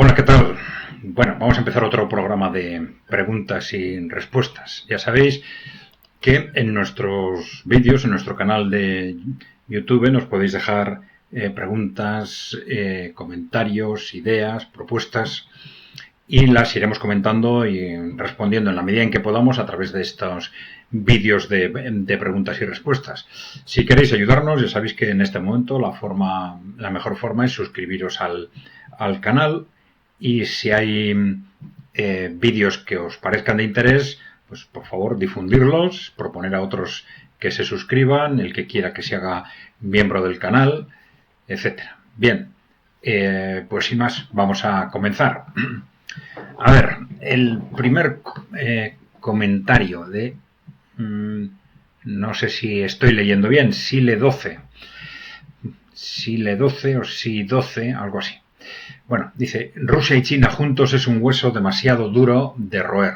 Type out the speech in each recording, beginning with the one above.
Hola, ¿qué tal? Bueno, vamos a empezar otro programa de preguntas y respuestas. Ya sabéis que en nuestros vídeos, en nuestro canal de YouTube, nos podéis dejar preguntas, comentarios, ideas, propuestas, y las iremos comentando y respondiendo en la medida en que podamos a través de estos vídeos de preguntas y respuestas. Si queréis ayudarnos, ya sabéis que en este momento la mejor forma es suscribiros al canal, y si hay vídeos que os parezcan de interés, pues por favor difundirlos, proponer a otros que se suscriban, el que quiera que se haga miembro del canal, etcétera. Bien, pues sin más, vamos a comenzar. A ver, el primer comentario de... no sé si estoy leyendo bien, Sile12. Sile12 o Si12, algo así. Bueno, dice, Rusia y China juntos es un hueso demasiado duro de roer.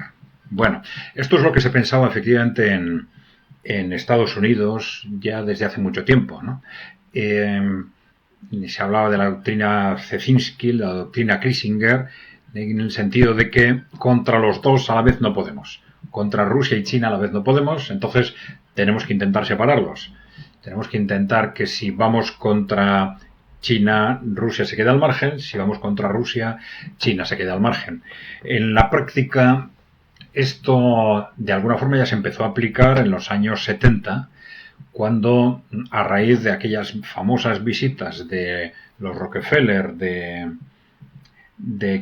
Bueno, esto es lo que se pensaba efectivamente en Estados Unidos ya desde hace mucho tiempo, ¿no? Se hablaba de la doctrina Cecinski, la doctrina Kissinger, en el sentido de que contra los dos a la vez no podemos. Contra Rusia y China a la vez no podemos, entonces tenemos que intentar separarlos. Tenemos que intentar que si vamos contra China, Rusia se queda al margen; si vamos contra Rusia, China se queda al margen. En la práctica, esto de alguna forma ya se empezó a aplicar en los años 70, cuando, a raíz de aquellas famosas visitas de los Rockefeller, de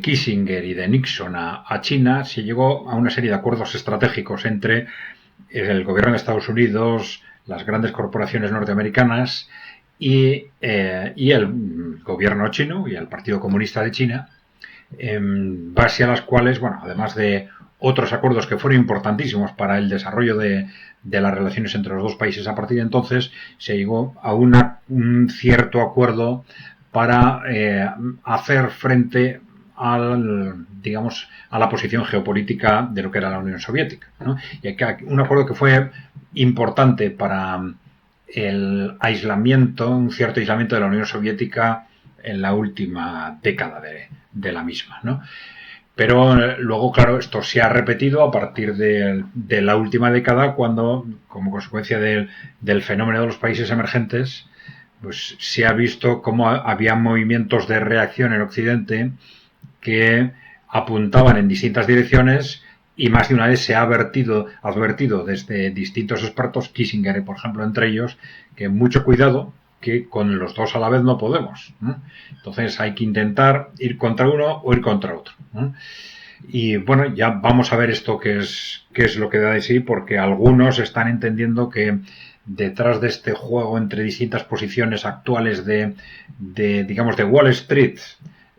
Kissinger y de Nixon a China, se llegó a una serie de acuerdos estratégicos entre el gobierno de Estados Unidos, las grandes corporaciones norteamericanas y el gobierno chino y el Partido Comunista de China, en base a las cuales, bueno, además de otros acuerdos que fueron importantísimos para el desarrollo de las relaciones entre los dos países, a partir de entonces se llegó a un cierto acuerdo para hacer frente digamos, a la posición geopolítica de lo que era la Unión Soviética, ¿no? Y un acuerdo que fue importante para el aislamiento, un cierto aislamiento de la Unión Soviética en la última década de la misma, ¿no? Pero luego, claro, esto se ha repetido a partir de la última década, cuando, como consecuencia del fenómeno de los países emergentes, pues se ha visto cómo había movimientos de reacción en Occidente que apuntaban en distintas direcciones, y más de una vez se ha advertido desde distintos expertos, Kissinger por ejemplo entre ellos, que mucho cuidado, que con los dos a la vez no podemos, ¿no? Entonces hay que intentar ir contra uno o ir contra otro, ¿no? Y bueno, ya vamos a ver esto qué es lo que da de sí, porque algunos están entendiendo que detrás de este juego entre distintas posiciones actuales digamos, de Wall Street,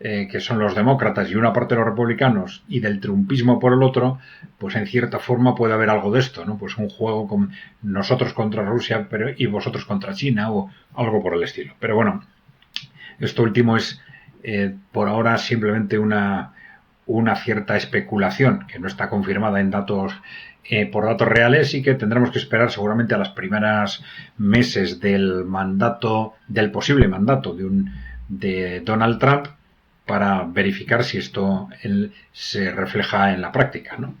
que son los demócratas y una parte de los republicanos, y del trumpismo por el otro, pues en cierta forma puede haber algo de esto, ¿no? Pues un juego con nosotros contra Rusia y vosotros contra China, o algo por el estilo. Pero bueno, esto último es por ahora simplemente una cierta especulación que no está confirmada en datos, por datos reales, y que tendremos que esperar seguramente a las primeras meses del posible mandato de Donald Trump, para verificar si esto se refleja en la práctica, ¿no?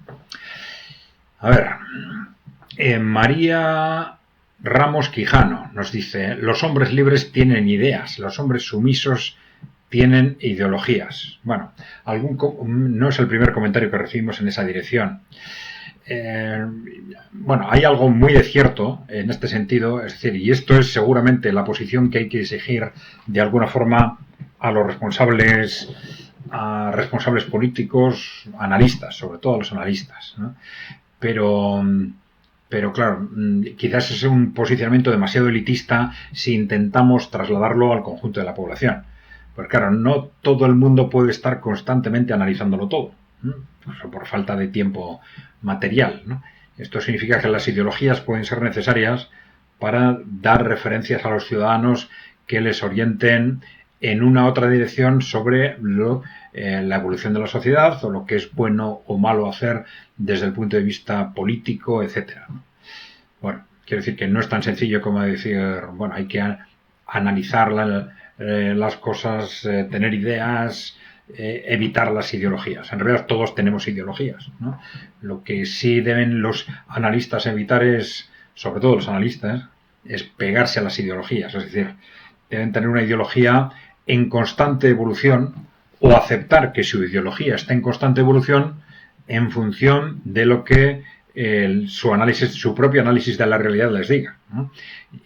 A ver, María Ramos Quijano nos dice: los hombres libres tienen ideas, los hombres sumisos tienen ideologías. Bueno, no es el primer comentario que recibimos en esa dirección. Bueno, hay algo muy de cierto en este sentido, es decir, y esto es seguramente la posición que hay que exigir de alguna forma a los responsables políticos, analistas, sobre todo a los analistas, ¿no? Pero claro, quizás es un posicionamiento demasiado elitista si intentamos trasladarlo al conjunto de la población. Pues claro, no todo el mundo puede estar constantemente analizándolo todo, ¿no? Por falta de tiempo material, ¿no? Esto significa que las ideologías pueden ser necesarias para dar referencias a los ciudadanos que les orienten en una u otra dirección sobre la evolución de la sociedad, o lo que es bueno o malo hacer desde el punto de vista político, etcétera, ¿no? Bueno, quiero decir que no es tan sencillo como decir, bueno, hay que analizar las cosas, tener ideas, evitar las ideologías. En realidad todos tenemos ideologías, ¿no? Lo que sí deben los analistas evitar es, sobre todo los analistas, es pegarse a las ideologías. Es decir, deben tener una ideología en constante evolución o aceptar que su ideología está en constante evolución en función de lo que su propio análisis de la realidad les diga, ¿no?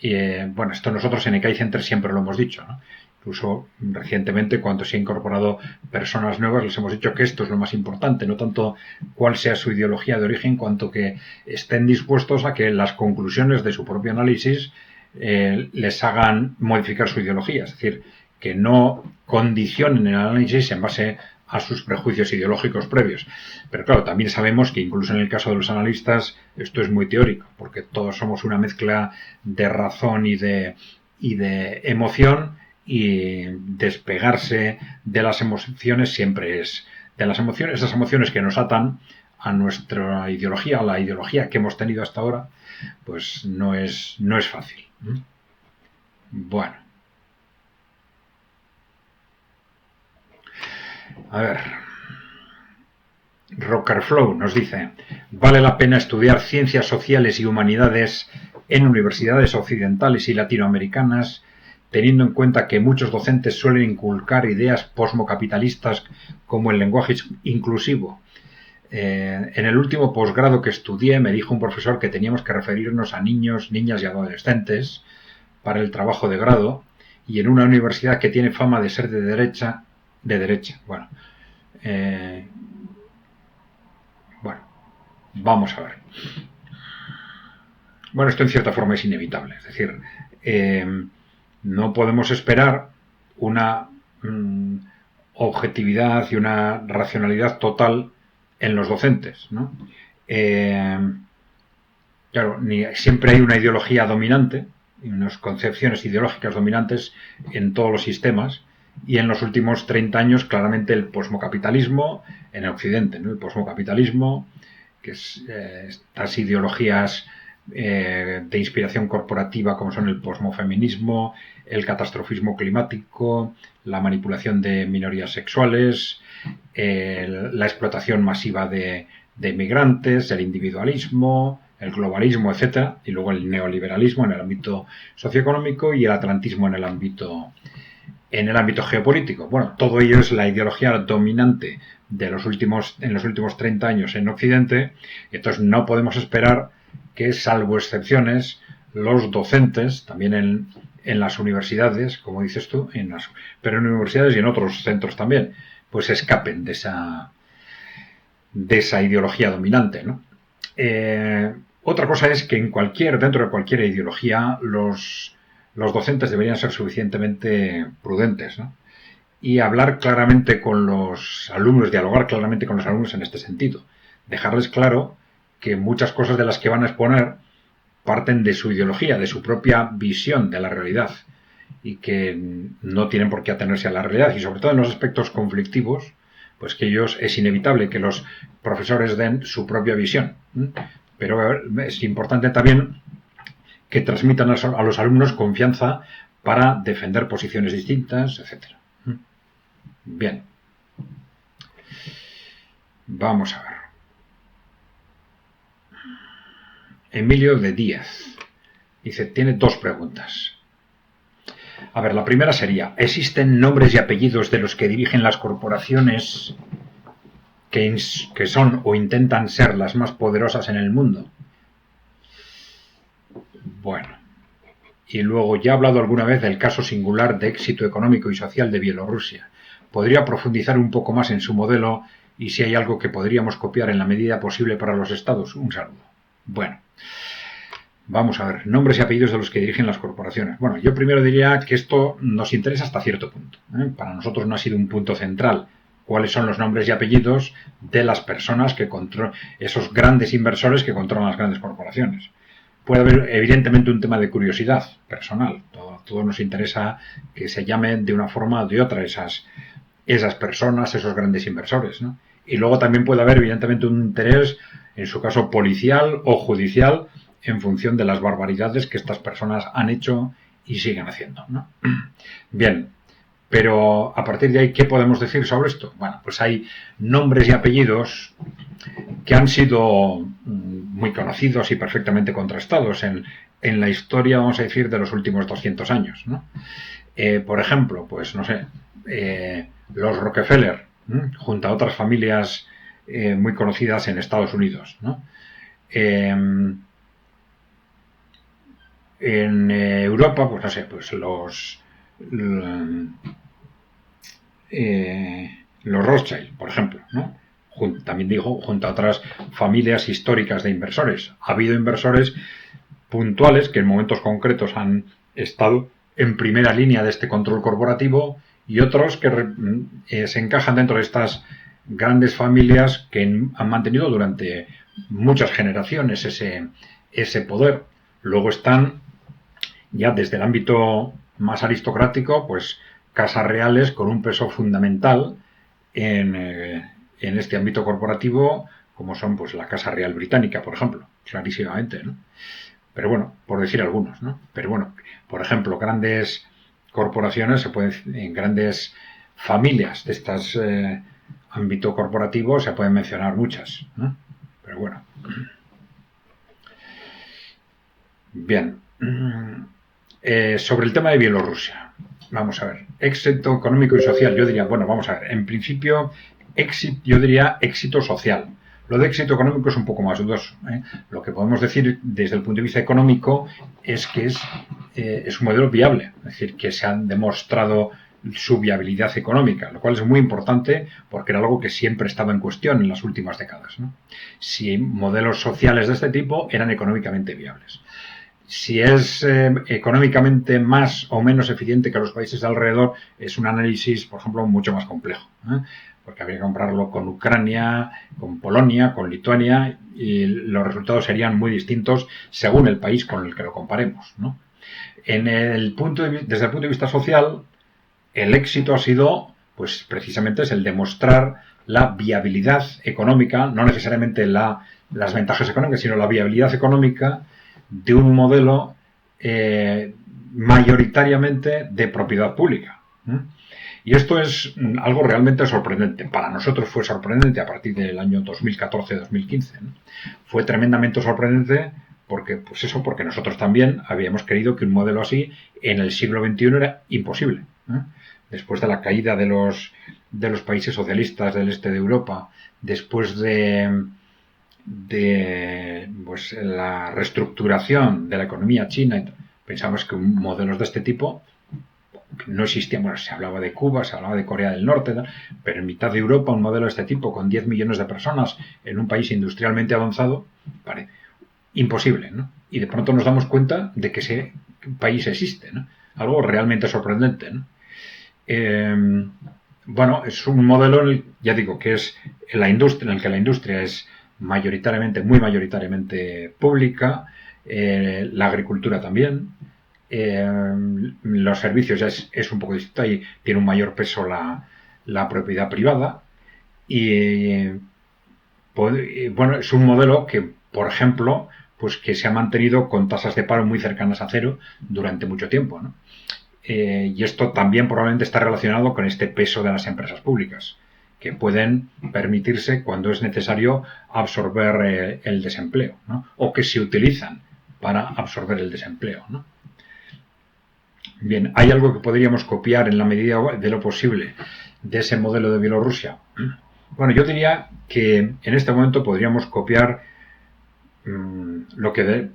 Y, bueno, esto nosotros en ECAI Center siempre lo hemos dicho, ¿no? Incluso recientemente, cuando se han incorporado personas nuevas, les hemos dicho que esto es lo más importante, no tanto cuál sea su ideología de origen, cuanto que estén dispuestos a que las conclusiones de su propio análisis les hagan modificar su ideología. Es decir, que no condicionen el análisis en base a sus prejuicios ideológicos previos. Pero claro, también sabemos que incluso en el caso de los analistas esto es muy teórico, porque todos somos una mezcla de razón y de emoción, y despegarse de las emociones siempre es de las emociones, esas emociones que nos atan a nuestra ideología, a la ideología que hemos tenido hasta ahora, pues no es fácil. Bueno, a ver, Rockerflow nos dice: vale la pena estudiar ciencias sociales y humanidades en universidades occidentales y latinoamericanas, teniendo en cuenta que muchos docentes suelen inculcar ideas posmocapitalistas como el lenguaje inclusivo. En el último posgrado que estudié me dijo un profesor que teníamos que referirnos a niños, niñas y adolescentes para el trabajo de grado, y en una universidad que tiene fama de ser de derecha, bueno, vamos a ver. Bueno, esto en cierta forma es inevitable, es decir, no podemos esperar una objetividad y una racionalidad total en los docentes, ¿no? Claro, siempre hay una ideología dominante, unas concepciones ideológicas dominantes en todos los sistemas, y en los últimos 30 años claramente el posmocapitalismo en el occidente, ¿no? El posmocapitalismo, que es estas ideologías de inspiración corporativa como son el posmofeminismo, el catastrofismo climático, la manipulación de minorías sexuales, la explotación masiva de migrantes, el individualismo, el globalismo, etcétera, y luego el neoliberalismo en el ámbito socioeconómico y el atlantismo en el ámbito geopolítico. Bueno, todo ello es la ideología dominante en los últimos 30 años en Occidente, y entonces no podemos esperar que, salvo excepciones, los docentes, también en las universidades, como dices tú, pero en universidades y en otros centros también, pues escapen de esa ideología dominante, ¿no? Otra cosa es que dentro de cualquier ideología, los docentes deberían ser suficientemente prudentes, ¿no? Y hablar claramente con los alumnos, dialogar claramente con los alumnos en este sentido. Dejarles claro que muchas cosas de las que van a exponer parten de su ideología, de su propia visión de la realidad, y que no tienen por qué atenerse a la realidad, y sobre todo en los aspectos conflictivos, pues que es inevitable que los profesores den su propia visión. Pero es importante también que transmitan a los alumnos confianza para defender posiciones distintas, etcétera. Bien. Vamos a ver. Emilio de Díaz dice, tiene dos preguntas. A ver, la primera sería, ¿existen nombres y apellidos de los que dirigen las corporaciones que son o intentan ser las más poderosas en el mundo? Bueno, y luego ya he hablado alguna vez del caso singular de éxito económico y social de Bielorrusia. ¿Podría profundizar un poco más en su modelo y si hay algo que podríamos copiar en la medida posible para los estados? Un saludo. Bueno, vamos a ver, nombres y apellidos de los que dirigen las corporaciones. Bueno, yo primero diría que esto nos interesa hasta cierto punto, ¿eh? Para nosotros no ha sido un punto central cuáles son los nombres y apellidos de las personas que controlan, esos grandes inversores que controlan las grandes corporaciones. Puede haber evidentemente un tema de curiosidad personal. Todo nos interesa que se llamen de una forma o de otra esas personas, esos grandes inversores, ¿no? Y luego también puede haber evidentemente un interés, en su caso policial o judicial, en función de las barbaridades que estas personas han hecho y siguen haciendo, ¿no? Bien, Pero a partir de ahí, ¿qué podemos decir sobre esto? Bueno, pues hay nombres y apellidos que han sido muy conocidos y perfectamente contrastados en la historia, vamos a decir, de los últimos 200 años, ¿no? Por ejemplo, pues no sé, los Rockefeller, junto a otras familias muy conocidas en Estados Unidos, ¿no? En Europa, pues no sé, pues los Rothschild, por ejemplo, ¿no? También digo, junto a otras familias históricas de inversores. Ha habido inversores puntuales que en momentos concretos han estado en primera línea de este control corporativo y otros que se encajan dentro de estas grandes familias que han mantenido durante muchas generaciones ese poder. Luego están ya desde el ámbito más aristocrático, pues casas reales con un peso fundamental en este ámbito corporativo, como son pues la Casa Real Británica, por ejemplo, clarísimamente, ¿no? Pero bueno, por decir algunos, ¿no? Pero bueno, por ejemplo, grandes corporaciones, en grandes familias de estas ámbito corporativo se pueden mencionar muchas, ¿no? Pero bueno. Bien. Sobre el tema de Bielorrusia. Vamos a ver. Éxito económico y social. Yo diría, bueno, vamos a ver. En principio, yo diría éxito social. Lo de éxito económico es un poco más dudoso, ¿eh? Lo que podemos decir desde el punto de vista económico es que es un modelo viable. Es decir, que se han demostrado su viabilidad económica, lo cual es muy importante porque era algo que siempre estaba en cuestión en las últimas décadas, ¿no? Si modelos sociales de este tipo eran económicamente viables. Si es económicamente más o menos eficiente que los países de alrededor, es un análisis, por ejemplo, mucho más complejo, ¿eh? Porque habría que compararlo con Ucrania, con Polonia, con Lituania, y los resultados serían muy distintos según el país con el que lo comparemos, ¿no? Desde el punto de vista social, el éxito ha sido, pues precisamente es el demostrar la viabilidad económica, no necesariamente las ventajas económicas, sino la viabilidad económica de un modelo mayoritariamente de propiedad pública. Y esto es algo realmente sorprendente. Para nosotros fue sorprendente a partir del año 2014-2015. ¿no? Fue tremendamente sorprendente porque nosotros también habíamos creído que un modelo así en el siglo XXI era imposible. Después de la caída de los países socialistas del este de Europa, después de pues, la reestructuración de la economía china, pensamos que modelos de este tipo no existían. Bueno, se hablaba de Cuba, se hablaba de Corea del Norte, pero en mitad de Europa un modelo de este tipo con 10 millones de personas en un país industrialmente avanzado, vale, imposible, ¿no? Y de pronto nos damos cuenta de que ese país existe, ¿no? Algo realmente sorprendente, ¿no? Bueno, es un modelo, ya digo, que es en el que la industria es muy mayoritariamente pública, la agricultura también, los servicios es un poco distinto, ahí tiene un mayor peso la propiedad privada y bueno, es un modelo que, por ejemplo, pues que se ha mantenido con tasas de paro muy cercanas a cero durante mucho tiempo, ¿no? Y esto también probablemente está relacionado con este peso de las empresas públicas, que pueden permitirse cuando es necesario absorber el desempleo, ¿no? O que se utilizan para absorber el desempleo, ¿no? Bien, ¿hay algo que podríamos copiar en la medida de lo posible de ese modelo de Bielorrusia? Bueno, yo diría que en este momento podríamos copiar lo que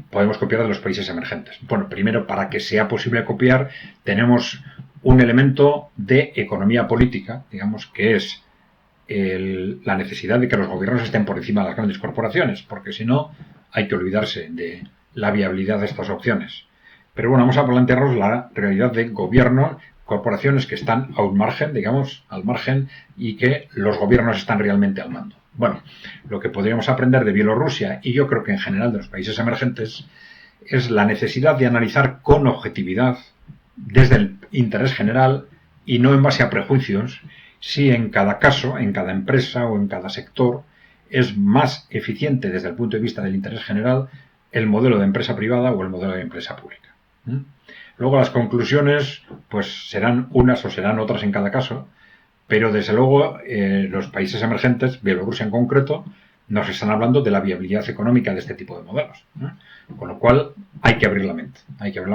podemos copiar de los países emergentes. Bueno, primero, para que sea posible copiar, tenemos un elemento de economía política, digamos, que es la necesidad de que los gobiernos estén por encima de las grandes corporaciones, porque si no, hay que olvidarse de la viabilidad de estas opciones. Pero bueno, vamos a plantearnos la realidad de gobierno, corporaciones que están a un margen, digamos, al margen, y que los gobiernos están realmente al mando. Bueno, lo que podríamos aprender de Bielorrusia, y yo creo que en general de los países emergentes, es la necesidad de analizar con objetividad, desde el interés general y no en base a prejuicios, si en cada caso, en cada empresa o en cada sector, es más eficiente desde el punto de vista del interés general el modelo de empresa privada o el modelo de empresa pública. Luego las conclusiones pues serán unas o serán otras en cada caso, pero desde luego los países emergentes, Bielorrusia en concreto, nos están hablando de la viabilidad económica de este tipo de modelos, ¿no? Con lo cual hay que abrir la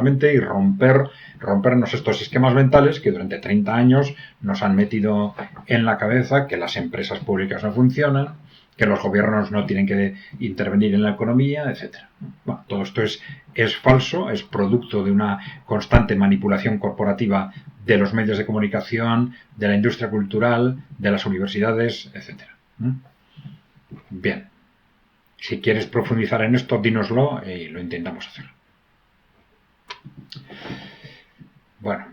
mente y rompernos estos esquemas mentales que durante 30 años nos han metido en la cabeza que las empresas públicas no funcionan, que los gobiernos no tienen que intervenir en la economía, etcétera. Bueno, todo esto es falso, es producto de una constante manipulación corporativa de los medios de comunicación, de la industria cultural, de las universidades, etcétera. Bien, si quieres profundizar en esto, dínoslo y lo intentamos hacer. Bueno,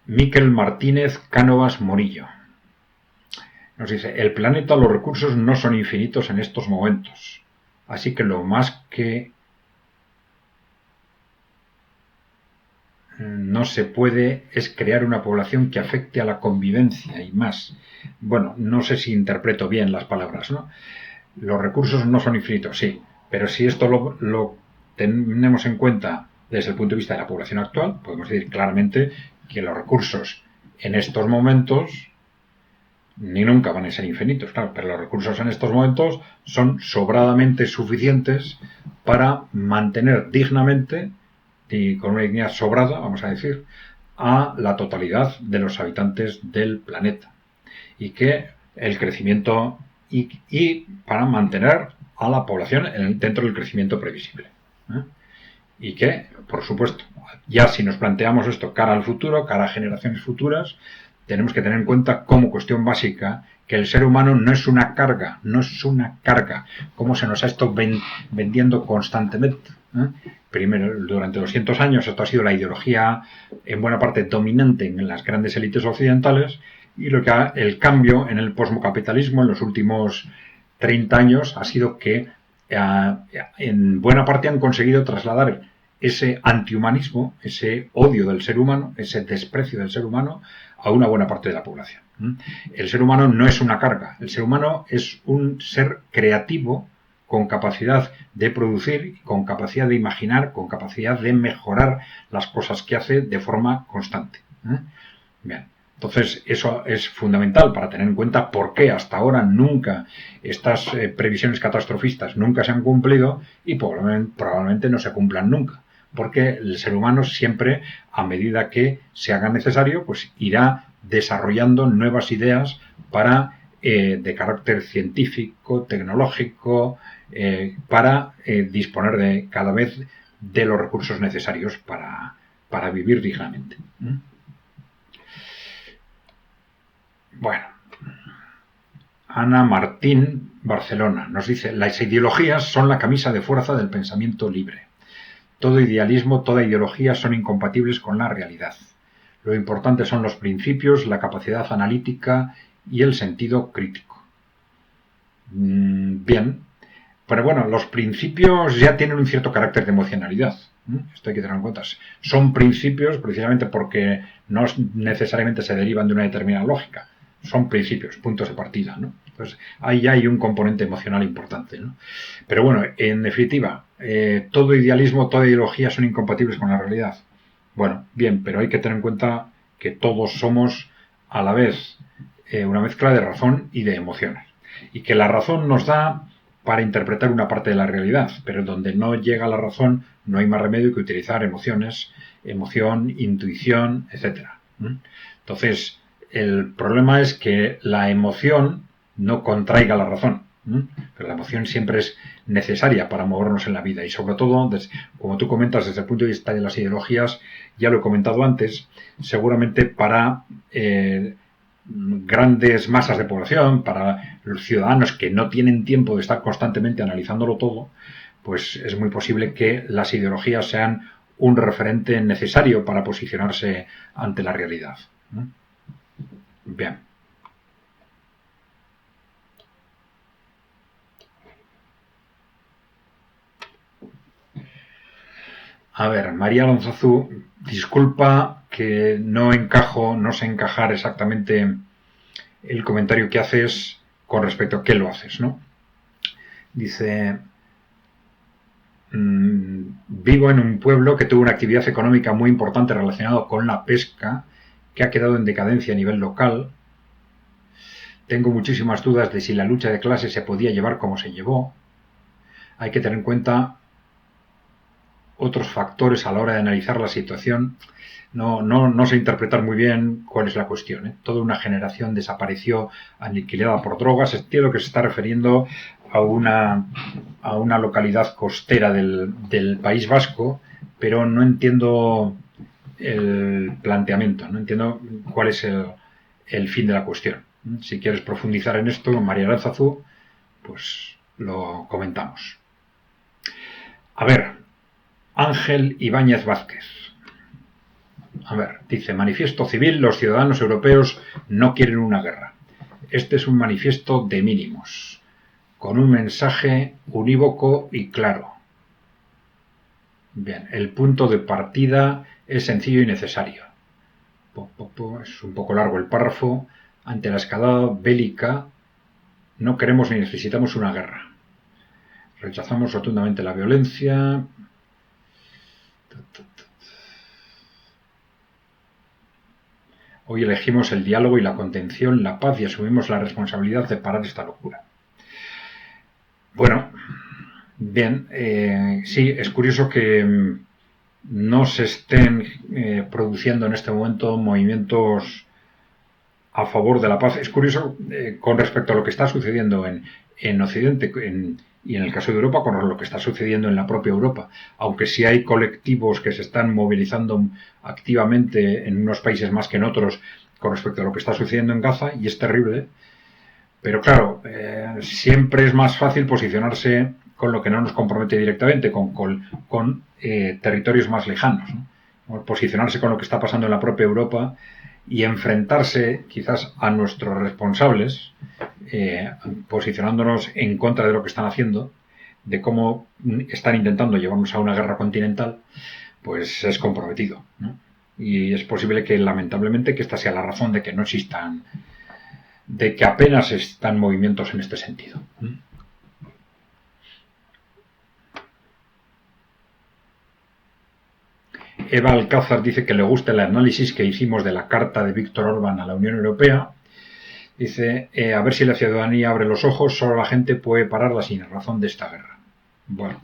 Miquel Martínez Cánovas Morillo nos dice: el planeta, los recursos no son infinitos en estos momentos, así que lo más que no se puede es crear una población que afecte a la convivencia y más. Bueno, no sé si interpreto bien las palabras, ¿no? Los recursos no son infinitos, sí, pero si esto lo tenemos en cuenta desde el punto de vista de la población actual, podemos decir claramente que los recursos en estos momentos ni nunca van a ser infinitos, claro, pero los recursos en estos momentos son sobradamente suficientes para mantener dignamente y con una dignidad sobrada, vamos a decir, a la totalidad de los habitantes del planeta. Y que el crecimiento y para mantener a la población dentro del crecimiento previsible. Y que, por supuesto, ya si nos planteamos esto cara al futuro, cara a generaciones futuras, tenemos que tener en cuenta como cuestión básica que el ser humano no es una carga, como se nos ha estado vendiendo constantemente. Primero, durante 200 años esto ha sido la ideología en buena parte dominante en las grandes élites occidentales, y el cambio en el posmocapitalismo en los últimos 30 años ha sido que en buena parte han conseguido trasladar ese antihumanismo, ese odio del ser humano, ese desprecio del ser humano a una buena parte de la población. El ser humano no es una carga, el ser humano es un ser creativo con capacidad de producir, con capacidad de imaginar, con capacidad de mejorar las cosas que hace de forma constante. Bien. Entonces, eso es fundamental para tener en cuenta por qué hasta ahora nunca estas previsiones catastrofistas nunca se han cumplido y probablemente no se cumplan nunca. Porque el ser humano siempre, a medida que se haga necesario, pues irá desarrollando nuevas ideas de carácter científico, tecnológico, para disponer de cada vez de los recursos necesarios para vivir dignamente. Bueno, Ana Martín, Barcelona, nos dice: las ideologías son la camisa de fuerza del pensamiento libre. Todo idealismo, toda ideología son incompatibles con la realidad. Lo importante son los principios, la capacidad analítica y el sentido crítico. Bien, pero bueno, los principios ya tienen un cierto carácter de emocionalidad. Esto hay que tener en cuenta. Son principios precisamente porque no necesariamente se derivan de una determinada lógica. Son principios, puntos de partida, ¿no? Entonces, ahí ya hay un componente emocional importante, ¿no? Pero bueno, en definitiva, todo idealismo, toda ideología son incompatibles con la realidad. Bueno, bien, pero hay que tener en cuenta que todos somos a la vez una mezcla de razón y de emociones. Y que la razón nos da para interpretar una parte de la realidad, pero donde no llega la razón no hay más remedio que utilizar emociones, emoción, intuición, etcétera. Entonces, el problema es que la emoción no contraiga la razón, pero la emoción siempre es necesaria para movernos en la vida y sobre todo, como tú comentas, desde el punto de vista de las ideologías, ya lo he comentado antes, seguramente para grandes masas de población, para los ciudadanos que no tienen tiempo de estar constantemente analizándolo todo, pues es muy posible que las ideologías sean un referente necesario para posicionarse ante la realidad. Bien. A ver, María Alonzazú, disculpa que no sé encajar exactamente el comentario que haces con respecto a qué lo haces, ¿no? Dice: Vivo en un pueblo que tuvo una actividad económica muy importante relacionada con la pesca, que ha quedado en decadencia a nivel local. Tengo muchísimas dudas de si la lucha de clases se podía llevar como se llevó. Hay que tener en cuenta otros factores a la hora de analizar la situación. No sé interpretar muy bien cuál es la cuestión, ¿eh? Toda una generación desapareció aniquilada por drogas. Entiendo que se está refiriendo a una localidad costera del País Vasco, pero no entiendo el planteamiento, no entiendo cuál es el fin de la cuestión. Si quieres profundizar en esto, María Aranzazú, pues lo comentamos. A ver, Ángel Ibáñez Vázquez. A ver, dice, manifiesto civil, los ciudadanos europeos no quieren una guerra. Este es un manifiesto de mínimos, con un mensaje unívoco y claro. Bien, el punto de partida es sencillo y necesario. Es un poco largo el párrafo. Ante la escalada bélica, no queremos ni necesitamos una guerra. Rechazamos rotundamente la violencia. Hoy elegimos el diálogo y la contención, la paz y asumimos la responsabilidad de parar esta locura. Bueno, bien, sí, es curioso que no se estén produciendo en este momento movimientos a favor de la paz. Es curioso con respecto a lo que está sucediendo en Occidente y en el caso de Europa, con lo que está sucediendo en la propia Europa. Aunque sí hay colectivos que se están movilizando activamente en unos países más que en otros con respecto a lo que está sucediendo en Gaza, y es terrible. Pero claro, siempre es más fácil posicionarse con lo que no nos compromete directamente, con territorios más lejanos, ¿no? Posicionarse con lo que está pasando en la propia Europa y enfrentarse quizás a nuestros responsables, posicionándonos en contra de lo que están haciendo, de cómo están intentando llevarnos a una guerra continental, pues es comprometido, ¿no? Y es posible que, lamentablemente, que esta sea la razón de que no existan, de que apenas están movimientos en este sentido. Eva Alcázar dice que le gusta el análisis que hicimos de la carta de Víctor Orbán a la Unión Europea. Dice, a ver si la ciudadanía abre los ojos, solo la gente puede parar la sin razón de esta guerra. Bueno,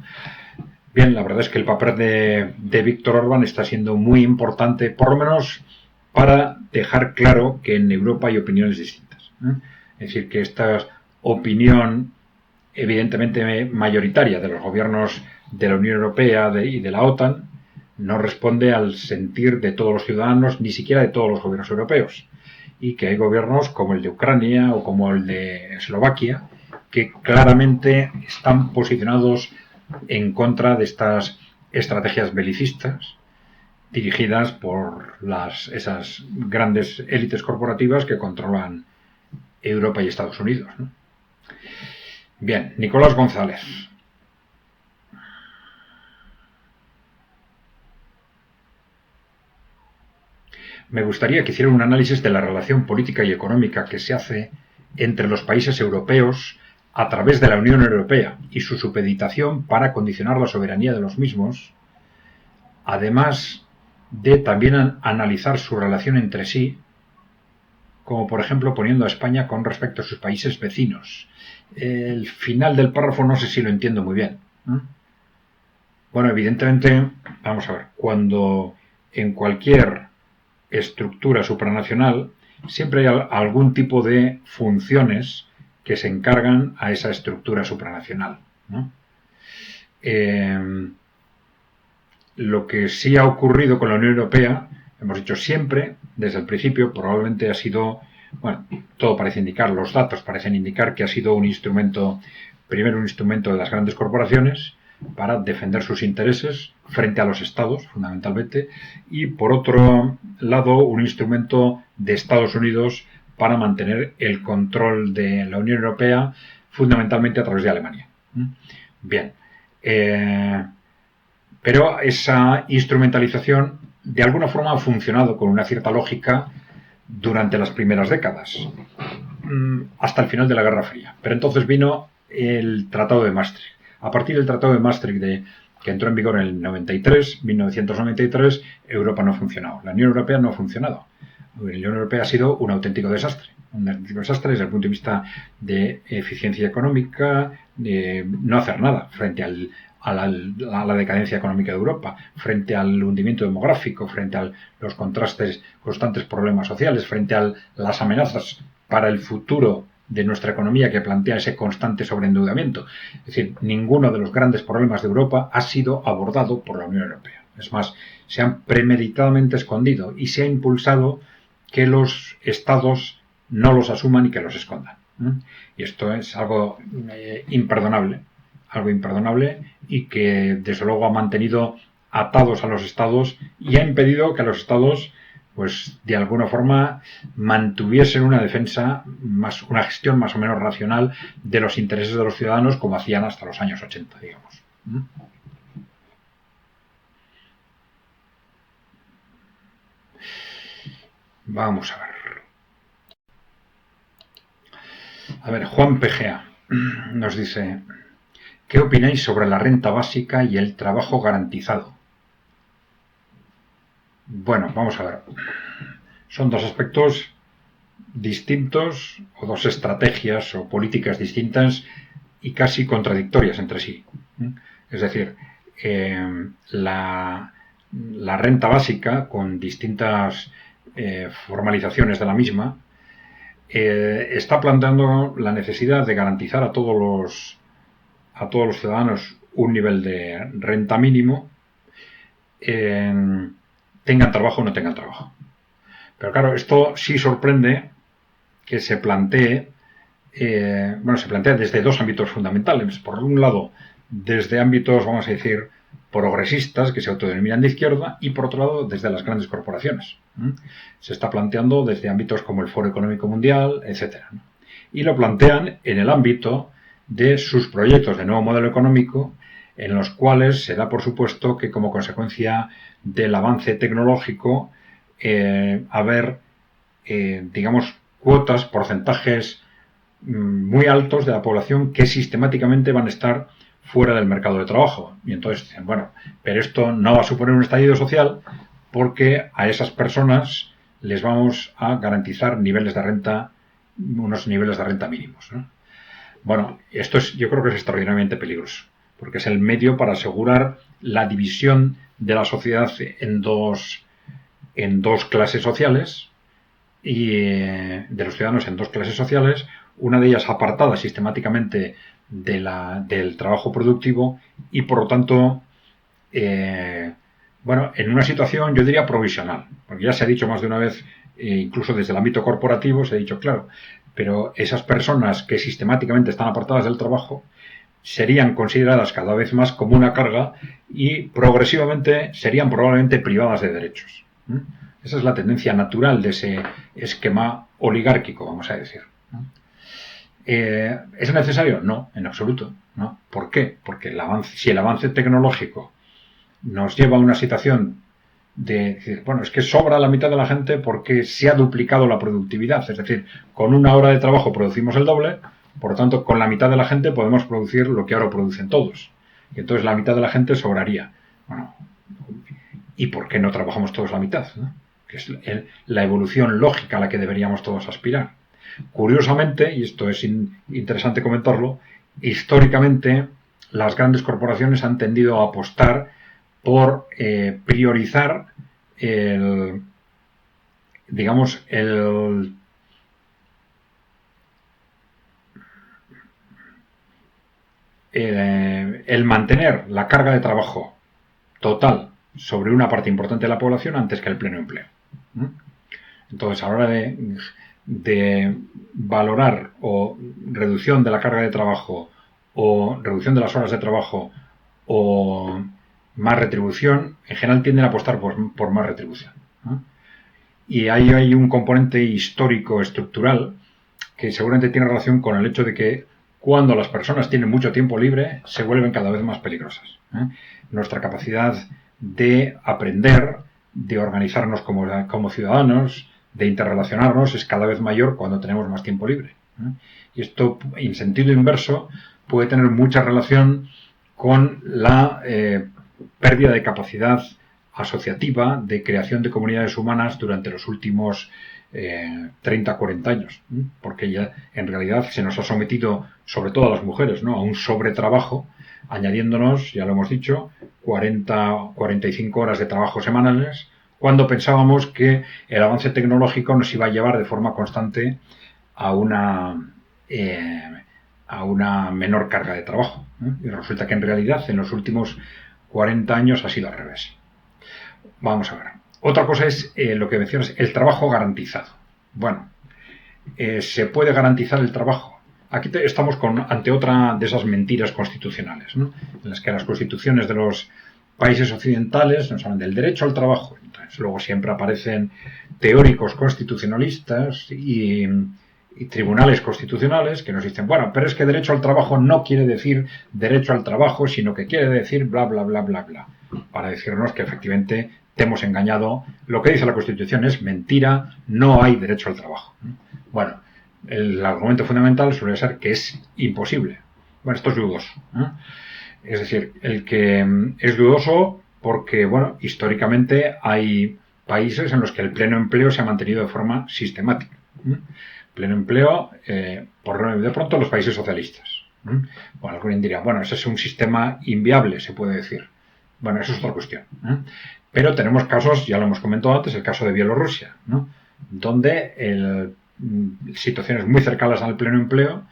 bien, la verdad es que el papel de Víctor Orbán está siendo muy importante, por lo menos para dejar claro que en Europa hay opiniones distintas, ¿eh? Es decir, que esta opinión evidentemente mayoritaria de los gobiernos de la Unión Europea y de la OTAN no responde al sentir de todos los ciudadanos, ni siquiera de todos los gobiernos europeos, y que hay gobiernos como el de Ucrania o como el de Eslovaquia que claramente están posicionados en contra de estas estrategias belicistas dirigidas por esas grandes élites corporativas que controlan Europa y Estados Unidos, ¿no? Bien, Nicolás González. Me gustaría que hicieran un análisis de la relación política y económica que se hace entre los países europeos a través de la Unión Europea y su supeditación para condicionar la soberanía de los mismos, además de también analizar su relación entre sí, como por ejemplo poniendo a España con respecto a sus países vecinos. El final del párrafo no sé si lo entiendo muy bien, ¿eh? Bueno, evidentemente, vamos a ver, cuando en cualquier estructura supranacional siempre hay algún tipo de funciones que se encargan a esa estructura supranacional, ¿no? Lo que sí ha ocurrido con la Unión Europea, hemos dicho siempre, desde el principio, probablemente ha sido, bueno, todo parece indicar, los datos parecen indicar que ha sido un instrumento, primero un instrumento de las grandes corporaciones para defender sus intereses frente a los estados, fundamentalmente, y por otro lado, un instrumento de Estados Unidos para mantener el control de la Unión Europea, fundamentalmente a través de Alemania. Bien. Pero esa instrumentalización de alguna forma ha funcionado con una cierta lógica durante las primeras décadas, hasta el final de la Guerra Fría. Pero entonces vino el Tratado de Maastricht. A partir del Tratado de Maastricht que entró en vigor en el 1993, Europa no ha funcionado. La Unión Europea no ha funcionado. La Unión Europea ha sido un auténtico desastre. Un auténtico desastre desde el punto de vista de eficiencia económica, de no hacer nada frente a la decadencia económica de Europa, frente al hundimiento demográfico, frente a los constantes problemas sociales, frente a las amenazas para el futuro de nuestra economía que plantea ese constante sobreendeudamiento. Es decir, ninguno de los grandes problemas de Europa ha sido abordado por la Unión Europea. Es más, se han premeditadamente escondido y se ha impulsado que los estados no los asuman y que los escondan. Y esto es algo imperdonable y que desde luego ha mantenido atados a los estados y ha impedido que los estados pues de alguna forma mantuviesen una defensa, una gestión más o menos racional de los intereses de los ciudadanos como hacían hasta los años 80, digamos. Vamos a ver. A ver, Juan PGA nos dice: ¿qué opináis sobre la renta básica y el trabajo garantizado? Bueno, vamos a ver. Son dos aspectos distintos, o dos estrategias o políticas distintas y casi contradictorias entre sí. Es decir, la renta básica, con distintas formalizaciones de la misma, está planteando la necesidad de garantizar a todos los ciudadanos un nivel de renta mínimo, tengan trabajo o no tengan trabajo. Pero claro, esto sí sorprende que se plantee, se plantea desde dos ámbitos fundamentales. Por un lado, desde ámbitos, vamos a decir, progresistas, que se autodenominan de izquierda, y por otro lado, desde las grandes corporaciones. Se está planteando desde ámbitos como el Foro Económico Mundial, etc. Y lo plantean en el ámbito de sus proyectos de nuevo modelo económico, en los cuales se da por supuesto que como consecuencia del avance tecnológico haber, digamos, cuotas, porcentajes muy altos de la población que sistemáticamente van a estar fuera del mercado de trabajo. Y entonces dicen, bueno, pero esto no va a suponer un estallido social porque a esas personas les vamos a garantizar unos niveles de renta mínimos, ¿no? Bueno, esto yo creo que es extraordinariamente peligroso, porque es el medio para asegurar la división de la sociedad en dos clases sociales, y de los ciudadanos en dos clases sociales, una de ellas apartada sistemáticamente del trabajo productivo y por lo tanto en una situación, yo diría, provisional, porque ya se ha dicho más de una vez, incluso desde el ámbito corporativo se ha dicho, claro, pero esas personas que sistemáticamente están apartadas del trabajo serían consideradas cada vez más como una carga y progresivamente serían probablemente privadas de derechos. Esa es la tendencia natural de ese esquema oligárquico, vamos a decir. ¿Es necesario? No, en absoluto. ¿No? ¿Por qué? Porque si el avance tecnológico nos lleva a una situación de decir, bueno, es que sobra la mitad de la gente porque se ha duplicado la productividad, es decir, con una hora de trabajo producimos el doble, por lo tanto, con la mitad de la gente podemos producir lo que ahora producen todos. Y entonces la mitad de la gente sobraría. Bueno, ¿y por qué no trabajamos todos la mitad? ¿No? Que es la evolución lógica a la que deberíamos todos aspirar. Curiosamente, y esto es interesante comentarlo, históricamente las grandes corporaciones han tendido a apostar por priorizar el mantener la carga de trabajo total sobre una parte importante de la población antes que el pleno empleo. Entonces, a la hora de valorar o reducción de la carga de trabajo o reducción de las horas de trabajo o más retribución, en general tienden a apostar por más retribución, ¿no? Y ahí hay un componente histórico estructural que seguramente tiene relación con el hecho de que cuando las personas tienen mucho tiempo libre se vuelven cada vez más peligrosas. Nuestra capacidad de aprender, de organizarnos como ciudadanos, de interrelacionarnos es cada vez mayor cuando tenemos más tiempo libre. Y esto, en sentido inverso, puede tener mucha relación con la pérdida de capacidad asociativa de creación de comunidades humanas durante los últimos 30, 40 años, porque ya en realidad se nos ha sometido, sobre todo a las mujeres, ¿no?, a un sobretrabajo, añadiéndonos, ya lo hemos dicho, 40, 45 horas de trabajo semanales, cuando pensábamos que el avance tecnológico nos iba a llevar de forma constante a una menor carga de trabajo. Y resulta que en realidad en los últimos 40 años ha sido al revés. Vamos a ver. Otra cosa es lo que mencionas, el trabajo garantizado. Bueno, ¿se puede garantizar el trabajo? Aquí estamos ante otra de esas mentiras constitucionales, ¿no?, en las que las constituciones de los países occidentales nos hablan del derecho al trabajo. Entonces, luego siempre aparecen teóricos constitucionalistas y tribunales constitucionales que nos dicen, bueno, pero es que derecho al trabajo no quiere decir derecho al trabajo, sino que quiere decir bla, bla, bla, bla, bla, para decirnos que efectivamente te hemos engañado. Lo que dice la Constitución es mentira, no hay derecho al trabajo. Bueno, el argumento fundamental suele ser que es imposible. Bueno, esto es dudoso, ¿eh? Es decir, el que es dudoso porque, bueno, históricamente hay países en los que el pleno empleo se ha mantenido de forma sistemática. Pleno empleo, de pronto los países socialistas. Bueno, alguien diría, bueno, ese es un sistema inviable, se puede decir. Bueno, eso es otra cuestión. Pero tenemos casos, ya lo hemos comentado antes, el caso de Bielorrusia, ¿no?, donde situaciones muy cercanas al pleno empleo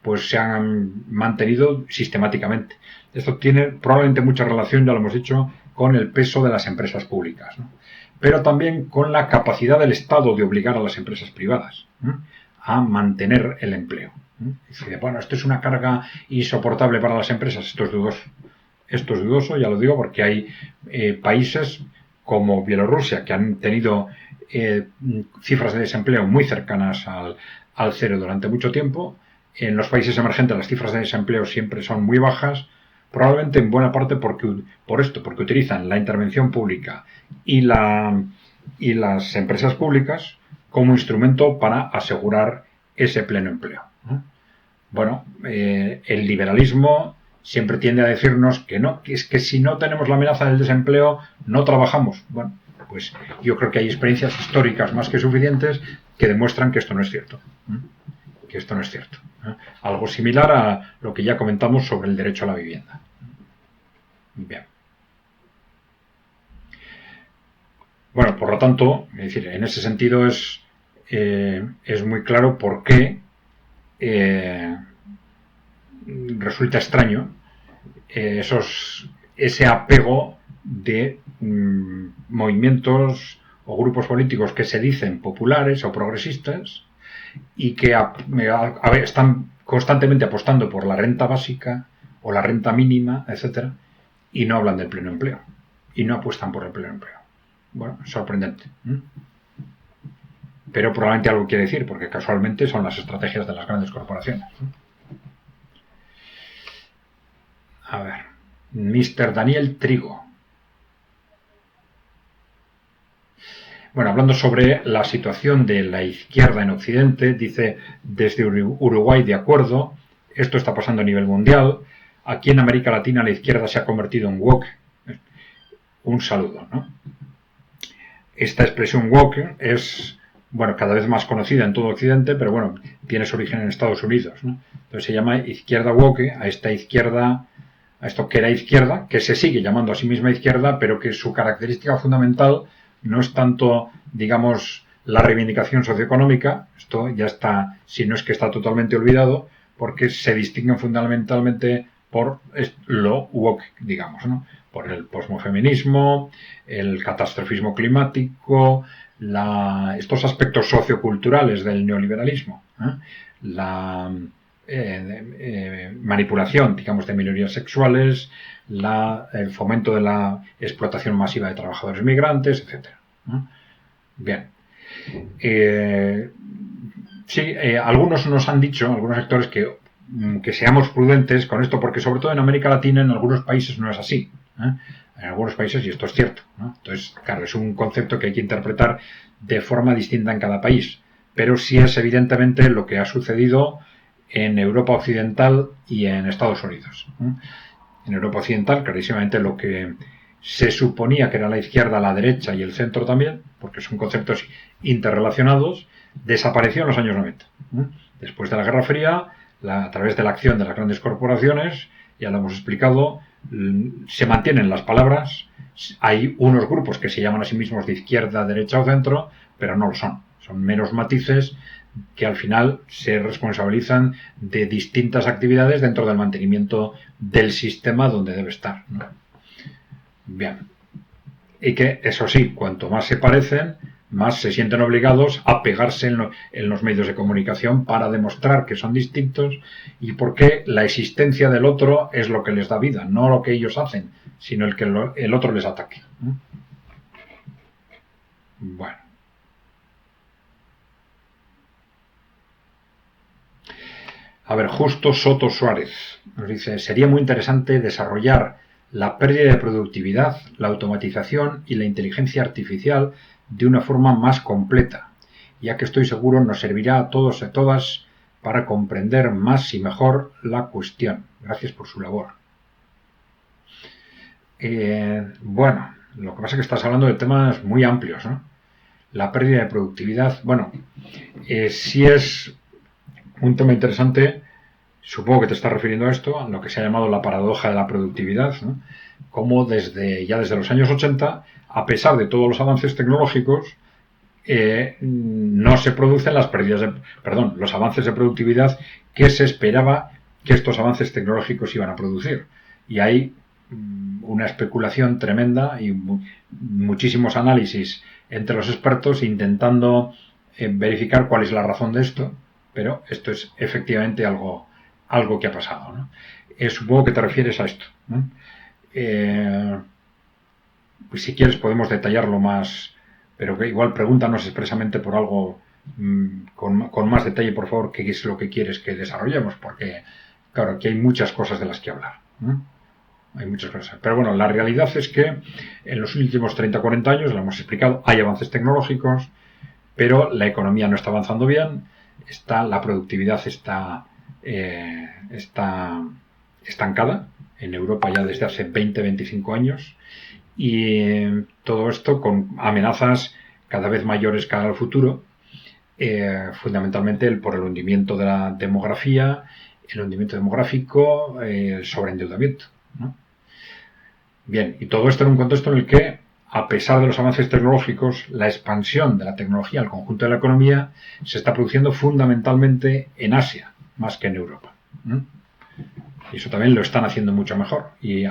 pues se han mantenido sistemáticamente. Esto tiene probablemente mucha relación, ya lo hemos dicho, con el peso de las empresas públicas, ¿no?, pero también con la capacidad del Estado de obligar a las empresas privadas a mantener el empleo. Dice, bueno, esto es una carga insoportable para las empresas. Esto es dudoso. Esto es dudoso, ya lo digo, porque hay países como Bielorrusia que han tenido cifras de desempleo muy cercanas al cero durante mucho tiempo. En los países emergentes las cifras de desempleo siempre son muy bajas, probablemente en buena parte porque utilizan la intervención pública y las empresas públicas como instrumento para asegurar ese pleno empleo. Bueno, el liberalismo siempre tiende a decirnos que no, que es que si no tenemos la amenaza del desempleo no trabajamos. Bueno, pues yo creo que hay experiencias históricas más que suficientes que demuestran que esto no es cierto. Que esto no es cierto. Algo similar a lo que ya comentamos sobre el derecho a la vivienda. Bien. Bueno, por lo tanto, es decir, en ese sentido es muy claro por qué resulta extraño ese apego de movimientos o grupos políticos que se dicen populares o progresistas y que están constantemente apostando por la renta básica o la renta mínima, etcétera, y no hablan del pleno empleo y no apuestan por el pleno empleo. Bueno, sorprendente. Pero probablemente algo quiere decir, porque casualmente son las estrategias de las grandes corporaciones. A ver, Mr. Daniel Trigo. Bueno, hablando sobre la situación de la izquierda en Occidente, dice, desde Uruguay, de acuerdo, esto está pasando a nivel mundial. Aquí en América Latina la izquierda se ha convertido en woke. Un saludo, ¿no? Esta expresión woke es, bueno, cada vez más conocida en todo Occidente, pero bueno, tiene su origen en Estados Unidos, ¿no? Entonces se llama izquierda woke a esta izquierda, a esto que era izquierda, que se sigue llamando a sí misma izquierda, pero que su característica fundamental no es tanto, digamos, la reivindicación socioeconómica, esto ya está, si no es que está totalmente olvidado, porque se distinguen fundamentalmente por lo woke, digamos, ¿no? Por el posmofeminismo, el catastrofismo climático, estos aspectos socioculturales del neoliberalismo, la manipulación, digamos, de minorías sexuales, el fomento de la explotación masiva de trabajadores migrantes, etcétera. Bien. Sí, algunos nos han dicho, algunos sectores, que seamos prudentes con esto, porque sobre todo en América Latina, en algunos países no es así. En algunos países, y esto es cierto, ¿no? Entonces, claro, es un concepto que hay que interpretar de forma distinta en cada país, pero sí es evidentemente lo que ha sucedido en Europa Occidental y en Estados Unidos. En Europa Occidental, clarísimamente lo que se suponía que era la izquierda, la derecha y el centro también, porque son conceptos interrelacionados, desapareció en los años 90. Después de la Guerra Fría, a través de la acción de las grandes corporaciones, ya lo hemos explicado, se mantienen las palabras, hay unos grupos que se llaman a sí mismos de izquierda, derecha o centro, pero no lo son. Son meros matices que al final se responsabilizan de distintas actividades dentro del mantenimiento del sistema donde debe estar, ¿no? Bien. Y que, eso sí, cuanto más se parecen, más se sienten obligados a pegarse en los medios de comunicación para demostrar que son distintos y por qué la existencia del otro es lo que les da vida, no lo que ellos hacen, sino el que el otro les ataque. Bueno. A ver, Justo Soto Suárez nos dice, sería muy interesante desarrollar la pérdida de productividad, la automatización y la inteligencia artificial de una forma más completa, ya que estoy seguro nos servirá a todos y a todas para comprender más y mejor la cuestión. Gracias por su labor. Bueno, lo que pasa es que estás hablando de temas muy amplios, ¿no? La pérdida de productividad, bueno, sí es un tema interesante. Supongo que te estás refiriendo a esto, a lo que se ha llamado la paradoja de la productividad, ¿no? Como desde los años 80, a pesar de todos los avances tecnológicos, no se producen los avances de productividad que se esperaba que estos avances tecnológicos iban a producir. Y hay una especulación tremenda y muchísimos análisis entre los expertos intentando verificar cuál es la razón de esto, pero esto es efectivamente algo que ha pasado, ¿no? Supongo que te refieres a esto, ¿no? Pues si quieres podemos detallarlo más, pero que igual pregúntanos expresamente por algo con más detalle, por favor, qué es lo que quieres que desarrollemos, porque claro, aquí hay muchas cosas de las que hablar, ¿no? Hay muchas cosas. Pero bueno, la realidad es que en los últimos 30 o 40 años, lo hemos explicado, hay avances tecnológicos, pero la economía no está avanzando bien, la productividad está estancada en Europa ya desde hace 20-25 años y todo esto con amenazas cada vez mayores cara al futuro, fundamentalmente por el hundimiento de la demografía, el hundimiento demográfico, el sobreendeudamiento, ¿no? Bien, y todo esto en un contexto en el que, a pesar de los avances tecnológicos, la expansión de la tecnología al conjunto de la economía se está produciendo fundamentalmente en Asia, más que en Europa. Y eso también lo están haciendo mucho mejor. Y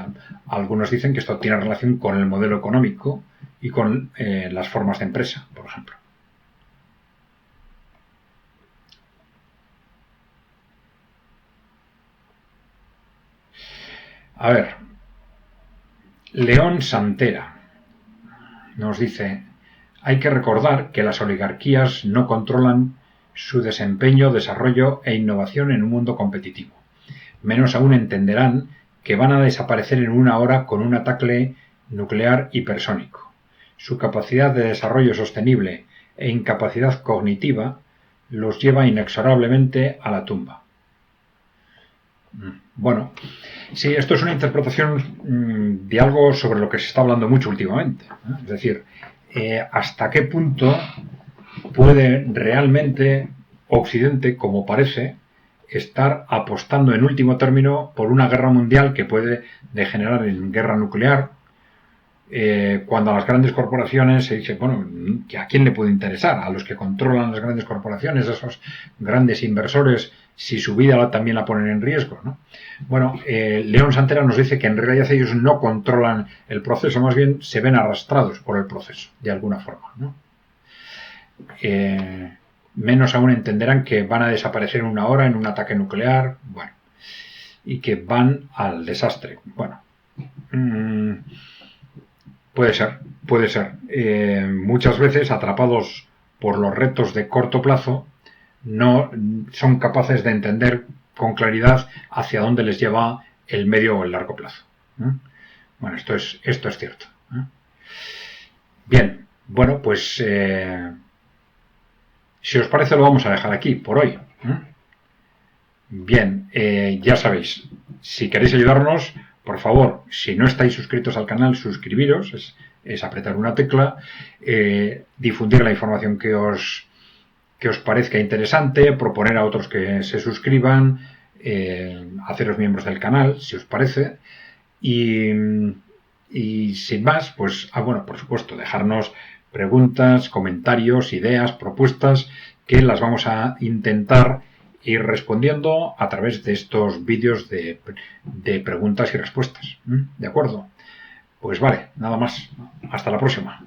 algunos dicen que esto tiene relación con el modelo económico y con las formas de empresa, por ejemplo. A ver, León Santera nos dice, hay que recordar que las oligarquías no controlan su desempeño, desarrollo e innovación en un mundo competitivo. Menos aún entenderán que van a desaparecer en una hora con un ataque nuclear hipersónico. Su capacidad de desarrollo sostenible e incapacidad cognitiva los lleva inexorablemente a la tumba. Bueno, sí, esto es una interpretación de algo sobre lo que se está hablando mucho últimamente, ¿no? Es decir, hasta qué punto puede realmente Occidente, como parece, estar apostando en último término por una guerra mundial que puede degenerar en guerra nuclear, cuando a las grandes corporaciones se dice, bueno, ¿a quién le puede interesar? A los que controlan las grandes corporaciones, a esos grandes inversores, si su vida también la ponen en riesgo, ¿no? Bueno, León Santera nos dice que en realidad ellos no controlan el proceso, más bien se ven arrastrados por el proceso, de alguna forma, ¿no? Menos aún entenderán que van a desaparecer en una hora en un ataque nuclear, bueno, y que van al desastre. Bueno, puede ser. Muchas veces, atrapados por los retos de corto plazo, no son capaces de entender con claridad hacia dónde les lleva el medio o el largo plazo. Bueno, esto es cierto. Bien, bueno, pues si os parece lo vamos a dejar aquí por hoy. Bien, ya sabéis, si queréis ayudarnos por favor, si no estáis suscritos al canal, suscribiros, es apretar una tecla, difundir la información que os parezca interesante, proponer a otros que se suscriban, haceros miembros del canal, si os parece, y sin más, pues, bueno, por supuesto, dejarnos preguntas, comentarios, ideas, propuestas, que las vamos a intentar ir respondiendo a través de estos vídeos de preguntas y respuestas. ¿De acuerdo? Pues vale, nada más. Hasta la próxima.